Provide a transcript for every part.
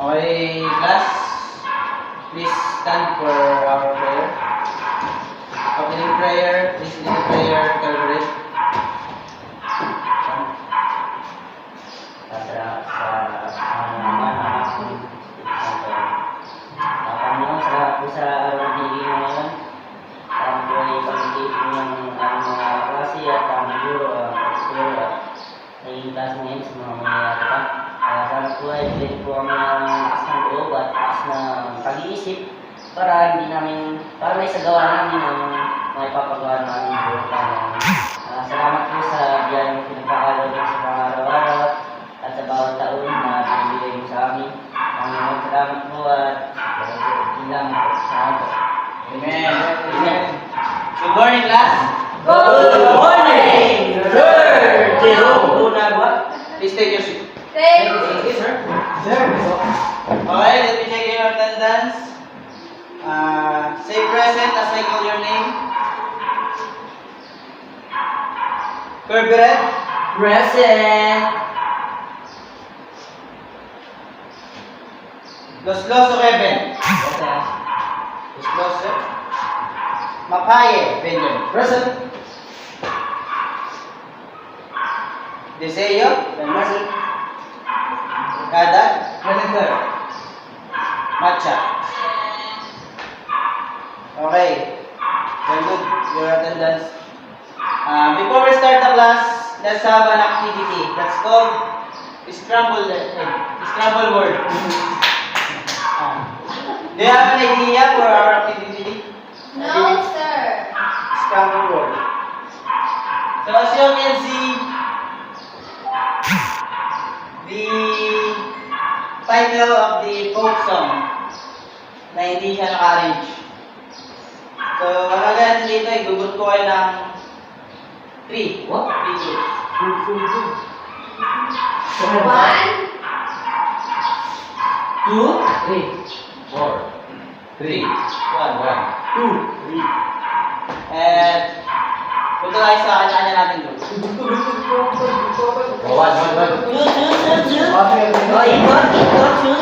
Okay, class, please stand for our prayer. Opening prayer, please lead the prayer, collaborate. Panginoon, salamat po sa araw na higing ngayon. Ang po ay pag-ibig ng aming mga klase at ang guro, ang pagtuturo at naging class ngayon sa mga mangyayari pa. Salamat po ay bigyan po kami ng lakas ng loob at lakas ng pag-iisip para hindi namin, para may sagawa namin ang may papagawa namin po. Salamat po sa biyayang pinagkakalob sa pang-araw-araw at sa bawat taon na binibigay mo sa amin. Panginoon, salamat po at ilang po. Salamat po. Amen. Amen. Good morning, class. Good morning, Sir Jerome Bunagwa. Please take your seat. Thank you, sir. Okay, let me check your attendance. Say present as I call your name. Corporate. Present. Los Kevin. Present. Los Mapaye Benjamin. Present. Deseo. Present. Kada. Present, sir. Matcha. Okay. Very good. Your attendance. Before we start the class, let's have an activity. That's called scramble word. Do you have an idea for our activity? No, sir. Scramble word. So as you can see, the title of the folk song na hindi siya naka-arrange. So, ang gagawin dito, igugot ko kayo ng 3. What? 3 groups. 1, 2, 4. 3. 1. 2. 3. And, punta tayo sa kanya-kanya natin group. One. Two. Oh, ikot, two.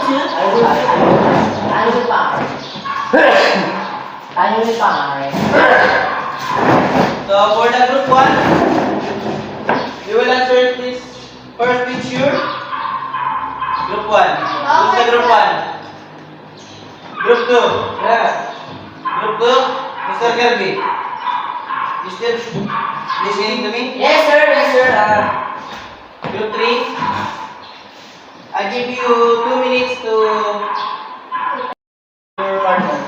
So, for the group 1, you will answer this first picture. Group 1. Who's the group 1? Group 2. Yeah. Group 2, Mr. Kirby. You still listening to me? Yes, sir. Group 3, I give you 2 minutes to your partner.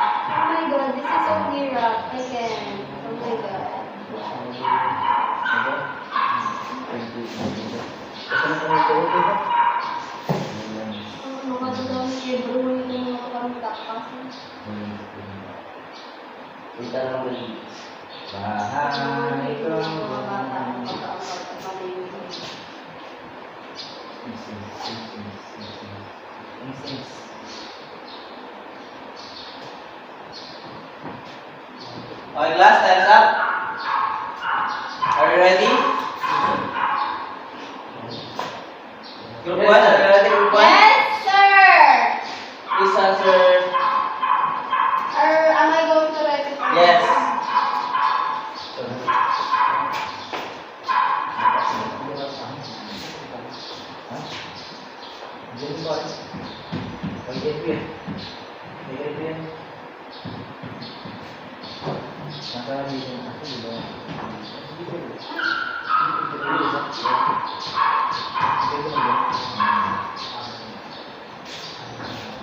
Oh my god, this is so hirap. I can't. Oh my god. Mga dadami libro yung mga kami tapas. Punta lang ulit. Bahay ko. Mga bata. Okay, class, time's up. Are you ready? Group 1, are you ready? Group 1? Yes, sir! Please answer. Or am I going to write it? Yes.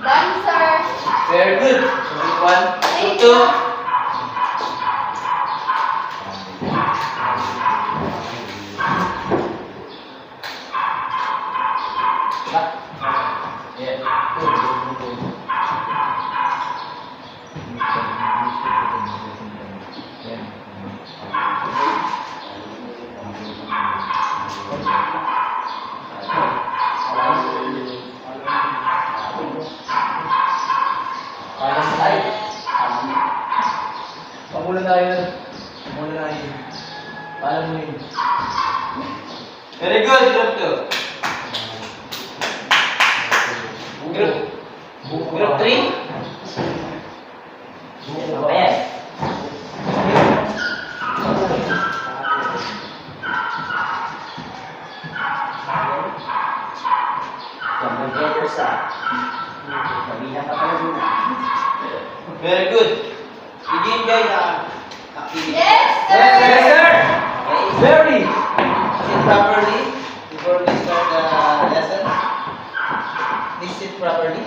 Done, sir. Very good. Group 1. Group Thank 2. you. good, group 2. Group 3. Ayan. Completer sa. Kabilang ka pala muna. Very good. Did you enjoy the activity? Yes, sir. Yes, sir. Okay. Very. Sit properly before we start the lesson. Please sit properly.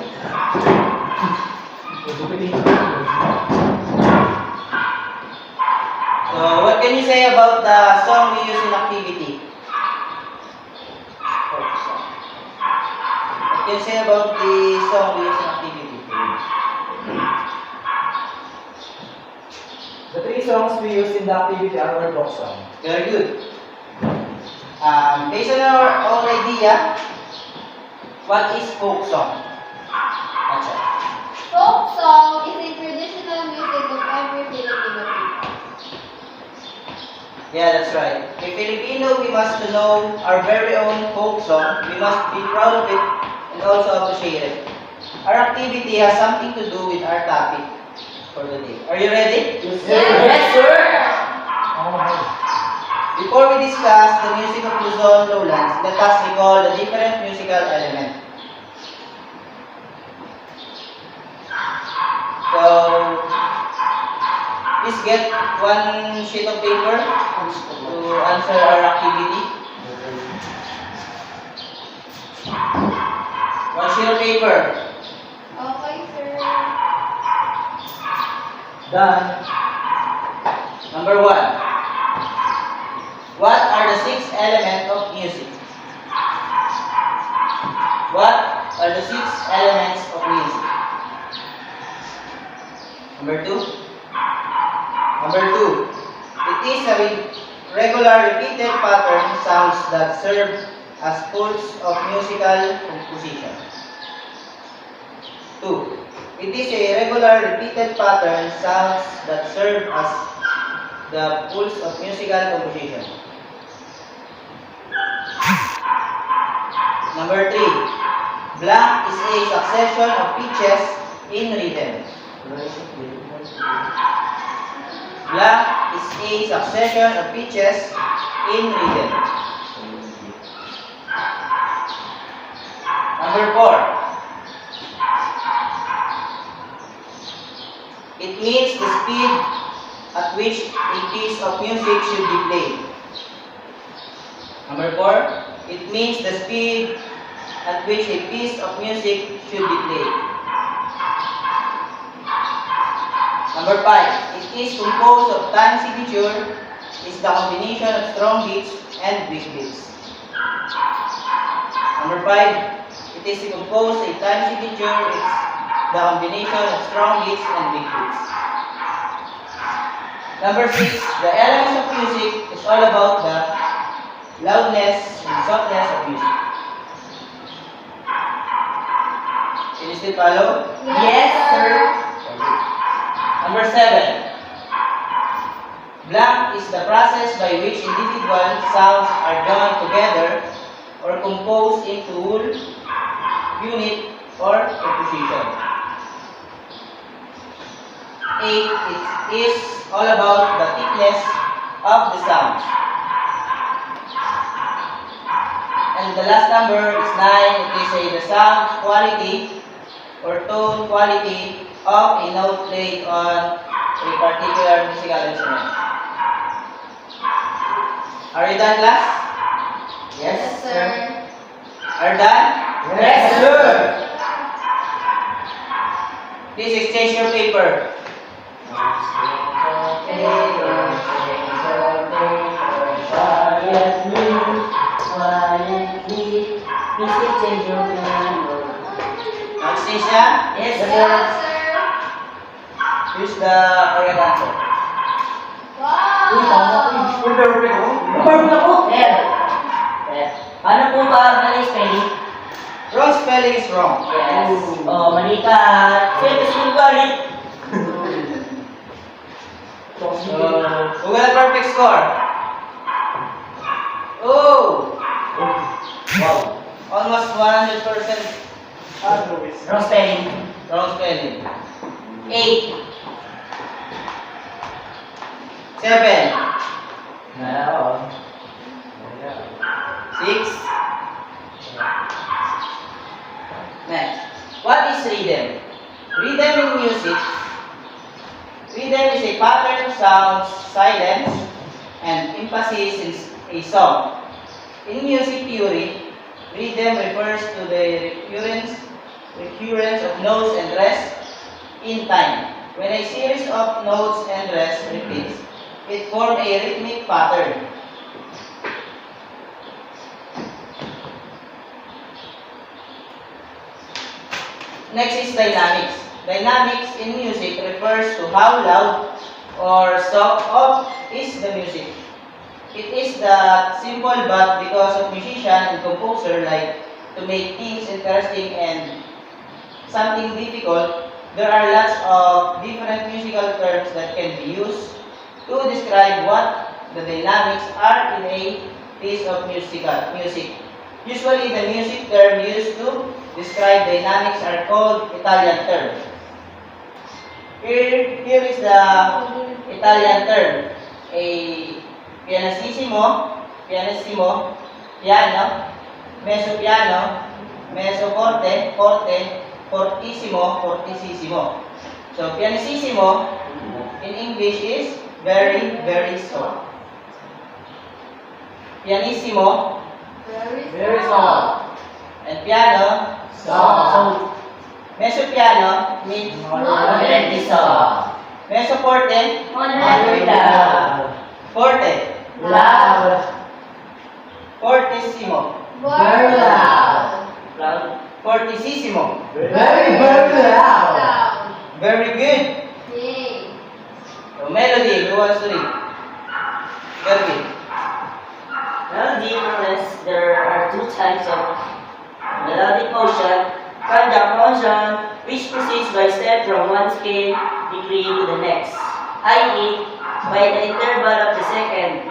So, what can you say about the song we use in activity? What can you say about the song we use in activity? The 3 songs we used in the activity are our folk song. Very good. Based on our own idea, what is folk song? Acha. Folk song is a traditional music of every Filipino people. Yeah, that's right. If Filipino, we must to know our very own folk song. We must be proud of it and also appreciate it. Our activity has something to do with our topic for the day. Are you ready? Yes, sir. Before we discuss the music of Luzon Lowlands, let us recall the different musical elements. So, please get one sheet of paper to answer our activity. One sheet of paper. Okay, sir. Done. Number 1. What are the 6 elements of music? What are the 6 elements of music? Number 2. Number 2. It is a regular repeated pattern sounds that serve as pulse of musical composition. 2. It is a regular repeated pattern sounds that serve as the pulse of musical composition. Number 3. Blank is a succession of pitches in rhythm. Blank is a succession of pitches in rhythm. Number 4. It means the speed at which a piece of music should be played. Number 4. It means the speed at which a piece of music should be played. Number 5. It is composed of time signature, is the combination of strong beats and weak beats. Number 5. It is composed of time signature, is the combination of strong beats and weak beats. Number 6. The elements of music is all about the loudness and softness of music. Can you still follow? Yes, sir. Number 7. Blank is the process by which individual sounds are joined together or composed into whole, unit, or composition. 8. It is all about the thickness of the sounds. And the last number is 9. It is the sound quality or tone quality of a note played on a particular musical instrument. Are you done, class? Yes, sir. Are you done? Yes, sir. Please exchange your paper. Exchange na? Yes, Yes, sir. sir. Here's the correct answer. Wow. Perfect ako. Sir. Sir. Paano po ba mali spelling? Wrong spelling is wrong. Yes. Oh, mali ka. Sir, gusto mo galit? Who got a perfect score? Oh! Wow. Almost 100% Wrong spelling. wrong spelling. 8. 7. Nala 6. Next. What is rhythm? Rhythm in music. Rhythm is a pattern of sounds, silence, and emphasis in a song. In music theory, rhythm refers to the recurrence of notes and rest in time. When a series of notes and rest repeats, it forms a rhythmic pattern. Next is dynamics. Dynamics in music refers to how loud or soft is the music. It is that simple, but because of musician and composer like to make things interesting and something difficult, there are lots of different musical terms that can be used to describe what the dynamics are in a piece of music. Usually the music term used to describe dynamics are called Italian terms. Here is the Italian term. A pianissimo, piano, mezzo forte, fortissimo, fortissimo. So pianissimo in English is very, very soft. Pianissimo Very soft. and piano, Soft. mezzo piano means Moderately soft. mezzo forte, Moderately loud. forte, Loud. fortissimo, Very loud. Loud. fortissimo. Very, very loud. Very good. Yay. So, melody, who wants to read? Melody. Melody, there are two types of melodic motion. Conduct motion, which proceeds by step from one scale degree to the next, i.e., by the interval of the second,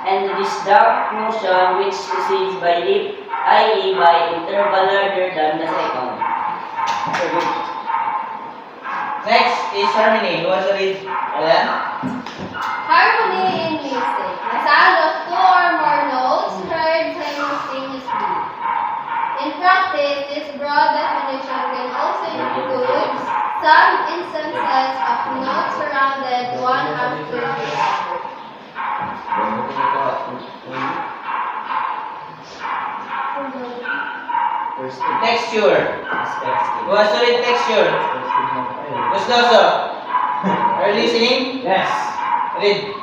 and the disjunct motion, which proceeds by leap, i.e., by interval larger than the second. Very good. Next is harmony. Who wants to read? Ayan. Harmony in music. The sound of two or more notes heard simultaneously. In practice, this broad definition can also include some instances of notes surrounded one after the other. Texture. Who wants to read texture? Gustoso. Are you listening? Yes. Read.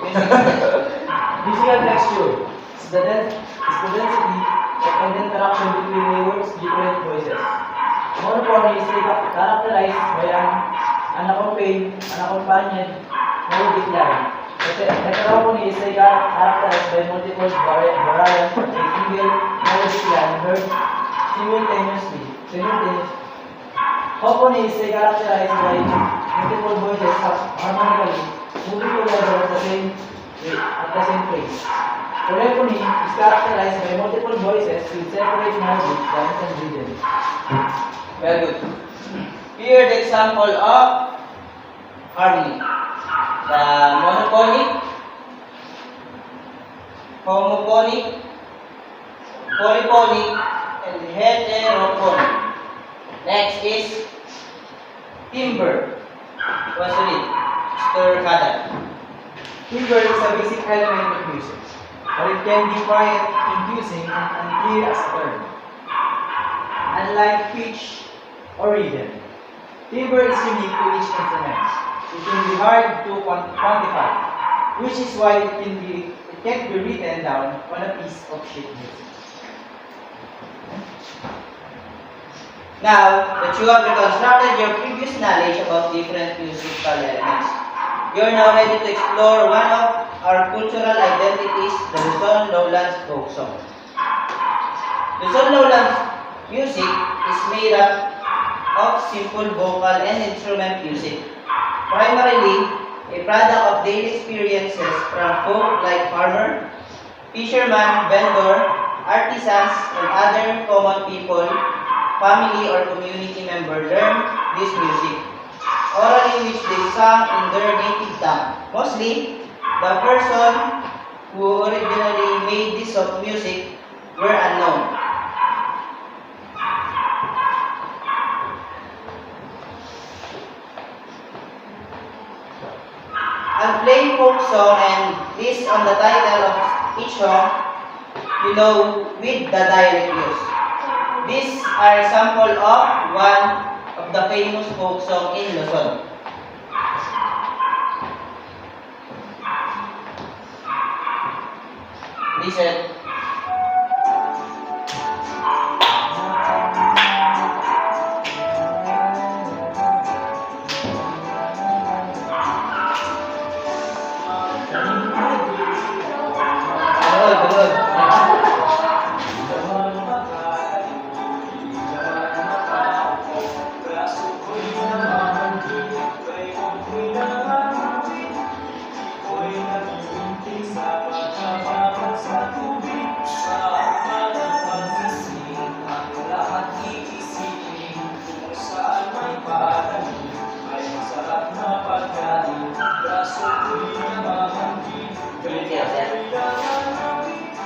Musical texture is the density and interaction between the words' different voices. Monophony is characterized by an unaccompanied melodic line. Heterophony is characterized by multiple variants of a single melodic line heard simultaneously. Hophony is characterized by multiple voices harmonically moving together at the same place. Polyphony is characterized by multiple voices with separate melodic lines and rhythm. Very good. Here the example of harmony. The monophonic, homophonic, polyphonic, and heterophonic. Next is timbre. What's it? Mr. Kada. Timbre is a basic element of music, but it can be quiet, confusing, and unclear as a term. Unlike pitch or rhythm, timbre is unique to each instrument. It can be hard to quantify, which is why it can't be written down on a piece of sheet music. Now that you have reconstructed your previous knowledge about different musical elements, you are now ready to explore one of our cultural identities, the Luzon Lowlands folk song. Luzon Lowlands music is made up of simple vocal and instrument music, primarily a product of daily experiences from folk like farmer, fisherman, vendor, artisans, and other common people, family or community member learn this music, orally which they sang in their native tongue. Mostly, the person who originally made this sort of music were unknown. I'll play folk song and list on the title of each song, with the dialect used. These are a sample of one of the famous folk song in Luzon. Listen. Good, good.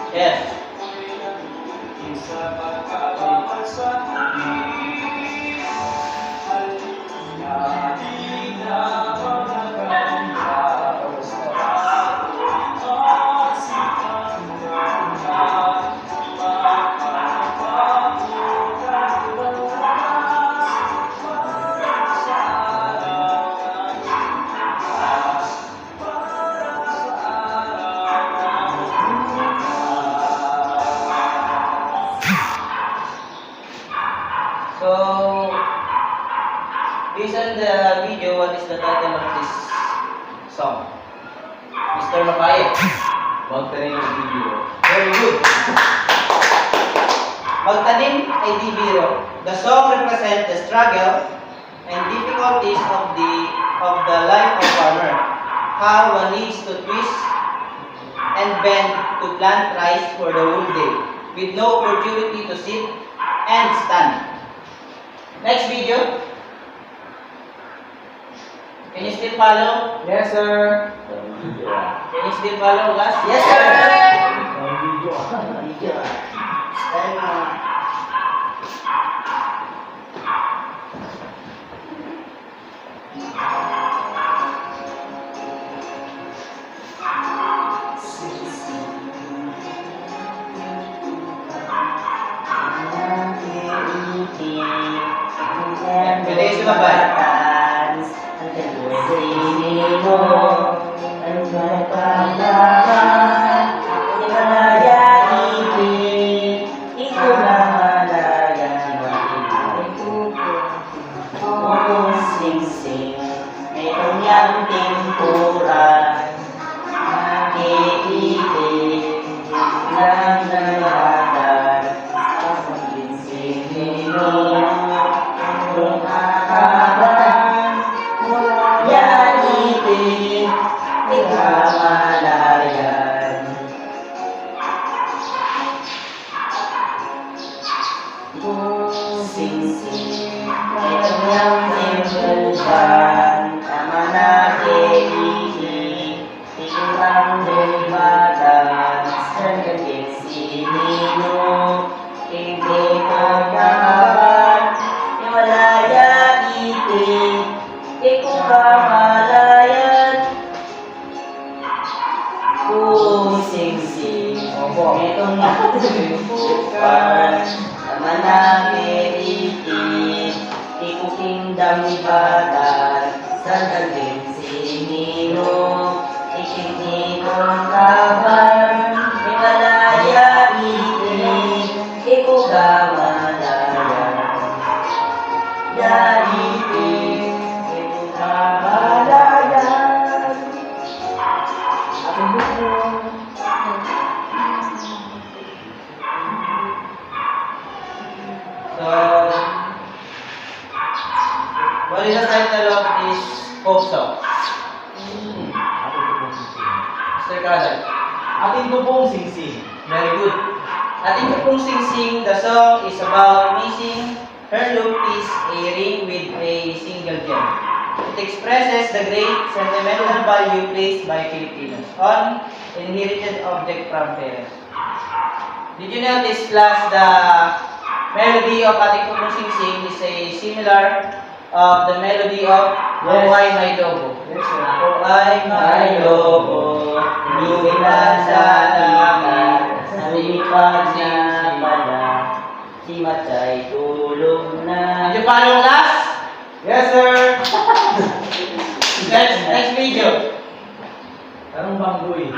Yes. So, based on the video, what is the title of this song? Mr. Makayo. Magtanim ng video. Very good. Magtanim ay di biro. The song represents the struggle and difficulties of the life of farmer. How one needs to twist and bend to plant rice for the whole day, with no opportunity to sit and stand. Next video. Can you still follow? Yes, sir. Can you still follow, guys? Yes, sir. Bilis sumabay. What is the title of this folk song? Mr. Kalan. Atin ko pong singsing. Very good. Ating pong sing-sing, the song is about missing her Lupis, a ring with a single gem. It expresses the great sentimental value placed by Filipinos on inherited object from parents. Did you notice, class, the melody of ating pong sing-sing is a similar of the melody of Yes. O Ay May Lobo. Yes, sir. O Ay May Lobo, lumilan sa langit. Lumipad na pala, si Matay tulog na. Did you follow, class? Yes, sir. Next video. Anong banggoy?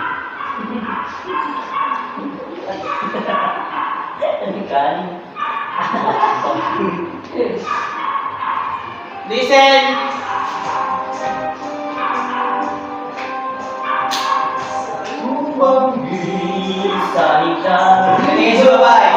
Ano kan? Listen. Sa hita. Tingin sa babae.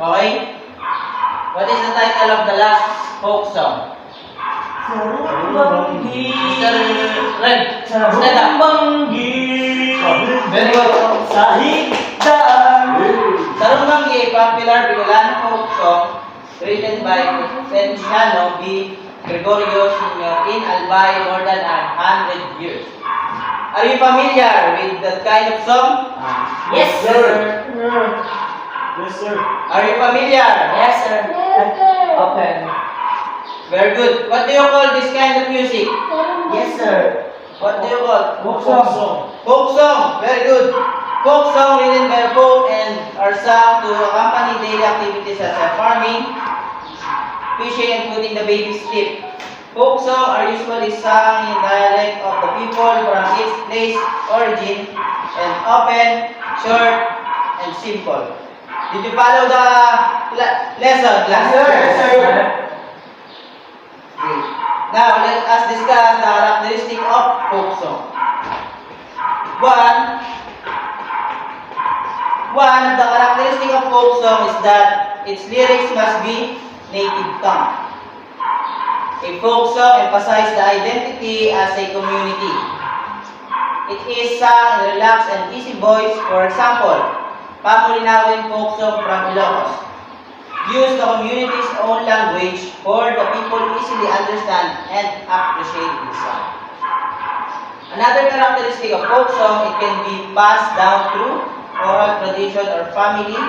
Okay? What is the title of the last folk song? Mr. Red, stand up. Very good. Sarumbanggi, popular Bicolano folk song written by Feliciano B. Gregorio Sr. in Albay more than 100 years. Are you familiar with that kind of song? Yes, sir. Yes, sir. Are you familiar? Yes, sir. Open. Very good. What do you call this kind of music? Yes, sir. What do you call? Folk song. Folk song. Very good. Folk song written by folk and are sung to accompany daily activities such as farming, fishing, and putting the baby to sleep. Folk song are usually sung in dialect of the people from its place origin and often short and simple. Did you follow the lesson, class? Yes, sir. Great. Now, let us discuss the characteristic of folk song. One of the characteristic of folk song is that its lyrics must be native tongue. A folk song emphasizes the identity as a community. It is sung in relaxed and easy voice. For example, Pamulinawin folk song from Ilocos use the community's own language for the people easily understand and appreciate the song. Another characteristic of folk song, it can be passed down through oral tradition or family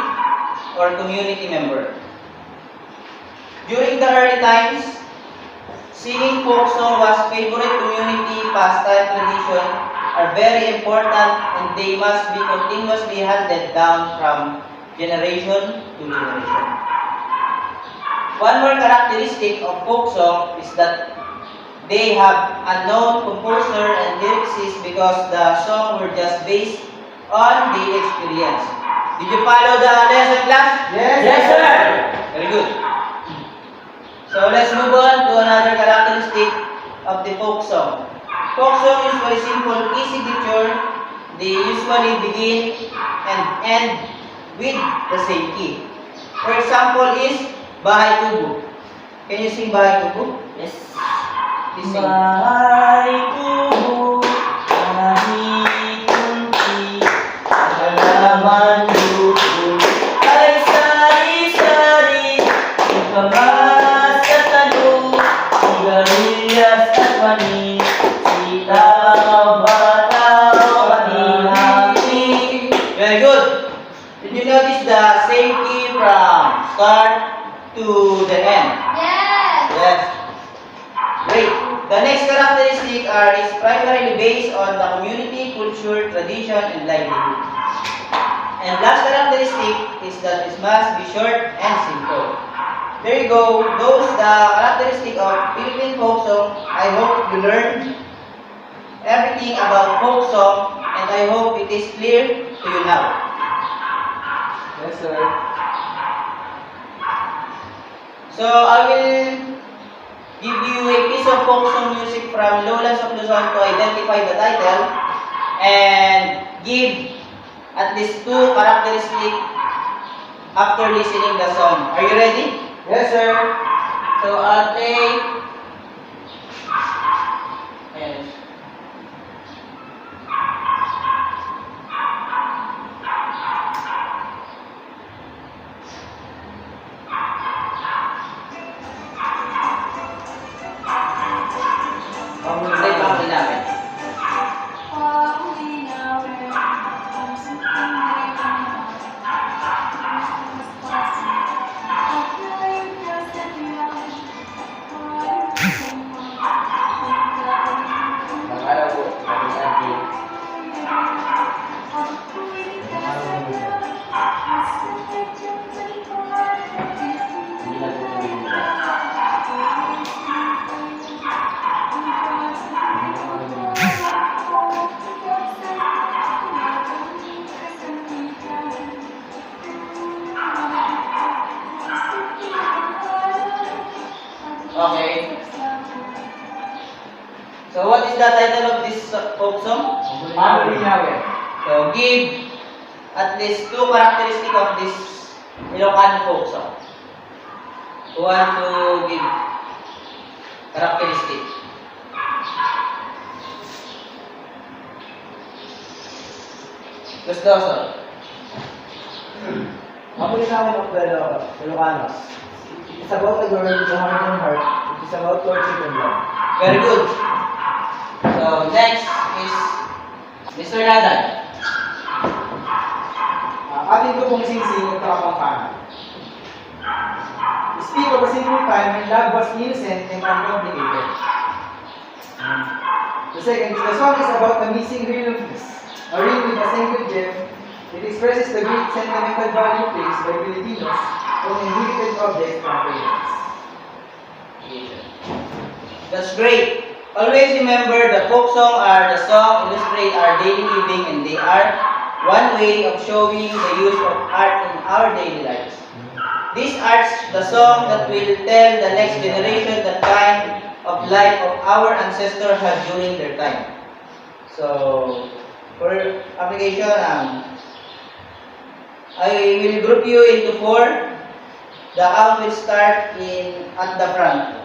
or community member. During the early times, singing folk song was favorite community pastime tradition are very important and they must be continuously handed down from generation to generation. One more characteristic of folk song is that they have unknown composer and lyricist because the song were just based on daily experience. Did you follow the lesson, class? Yes, sir. Very good. So let's move on to another characteristic of the folk song. Folk song is very simple, easy signature. They usually begin and end with the same key. For example is Bahay Kubo. Can you sing Bahay Kubo? Yes. Please sing. Bahay kubo, kahit kunti, halaman luto, ay sari-sari, ikamas at talo, sigarilyas at mani, sitaw, bataw, at ihati. Very good. Did you notice the same key from start to the end? Yes. Yes. Great. The next characteristic is primarily based on the community, culture, tradition, and livelihood. And last characteristic is that it must be short and simple. There you go. Those the characteristic of Philippine folk song. I hope you learned everything about folk song, and I hope it is clear to you now. Yes, sir. So I will give you a piece of folk song music from Lowlands of Luzon to identify the title and give at least 2 characteristics after listening the song. Are you ready? Yes, sir. So I'll play. Yes. Play pa ako namin. Pangaraw po, sabi sa atin. Hindi na po tuloy nila. Okay. So what is the title of this folk song? Mamulinawin. So give at least 2 characteristics of this Ilocano folk song. Who want to give characteristic? Gusto. Mamulinawin of the Ilocanos. It is about a girl with a heart and heart. It is about courtship and love. Very good. So next is Mr. Nadan. Atin ko pong singsing at Kapampangan. Speak of a simple time when love was innocent and uncomplicated. The second, the song is about the missing ring of peace. A ring with a single gem. It expresses the great sentimental value placed by Filipinos on inherited objects from parents. That's great. Always remember the folk song are the song illustrate our daily living, and they are one way of showing the use of art in our daily lives. These arts the song that will tell the next generation the kind of life of our ancestors had during their time. So for application, I will group you into 4. The count will start at the front.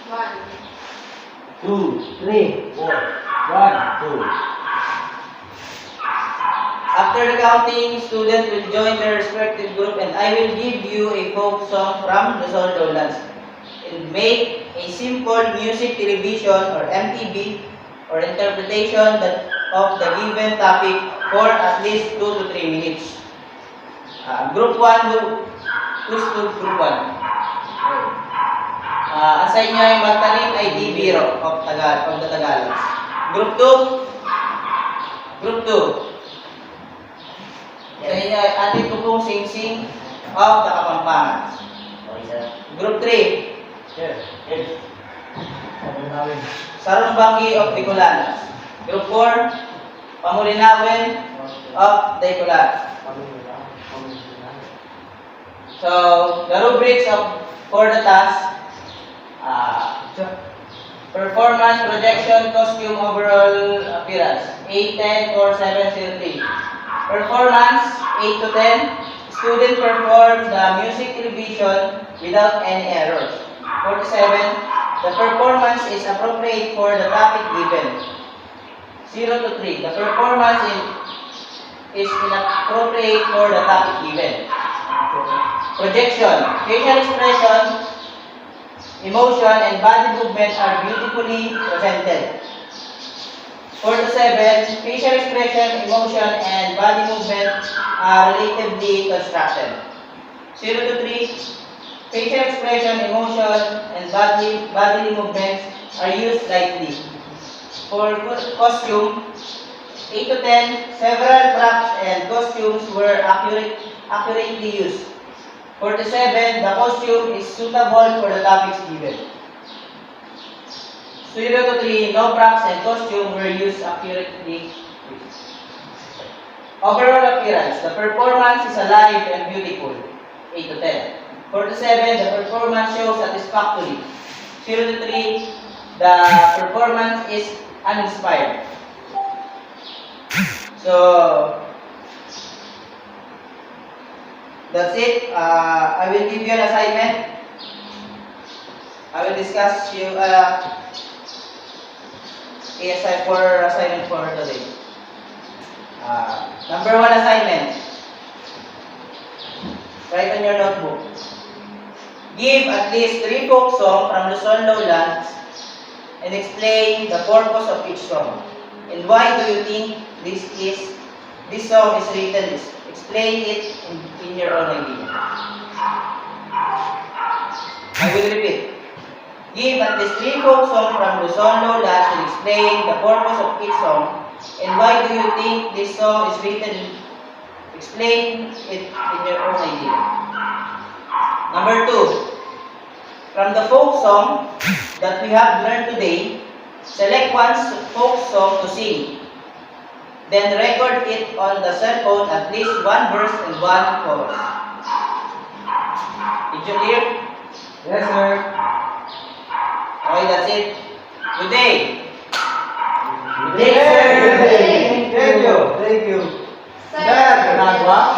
1. 2, 3, 4, 1, 2. After the counting, students will join their respective group, and I will give you a folk song from Luzon Lowlands. And make a simple music television or MTV or interpretation of the given topic for at least 2 to 3 minutes. Group 1, who's to group 1? Assign nyo yung magtalim ay D. Biro of the Tagalog. Group 2? Group 2. Sa inyo, atin ko pong sing-sing of the Kapampangan. Okay, sir. Group 3, Yes. Yes. Mamulinawin. Sarumbangi of Bicolanos. Group 4, Pamulinawin of Bicolanos. So, the rubrics for the task, performance, projection, costume, overall appearance, 8, 10, 4, 7, 0, 3. Performance, 8 to 10. Student performs the music television without any errors. 47. The performance is appropriate for the topic given. 0 to 3. The performance is inappropriate for the topic given. Projection. Facial expression, emotion, and body movements are beautifully presented. 47. Facial expression, emotion, and body movement are relatively constructed. 0 to 3. Facial expression, emotion, and bodily movements are used lightly. For costume, 8 to 10, several props and costumes were accurately used. 47, the costume is suitable for the topics given. 0 to 3, no props and costume were used accurately. Overall appearance, the performance is alive and beautiful. 8 to 10. 47, the performance shows satisfactory. 0 to 3, the performance is uninspired. So, that's it. I will give you an assignment. I will discuss you ASI for assignment for today. Number 1 assignment. Write on your notebook. Give at least 3 folk songs from Luzon Lowlands and explain the purpose of each song. And why do you think this song is written? Explain it in your own idea. I will repeat. Give at least 3 folk songs from Luzon Lowlands and explain the purpose of each song. And why do you think this song is written? Explain it in your own idea. Number 2. From the folk song that we have learned today, select one folk song to sing. Then record it on the cell phone at least 1 verse and 1 chorus. Did you hear? Yes, sir. Okay, that's it. Good day. Thank you. Thank you. Sir, Dad, ginagawa?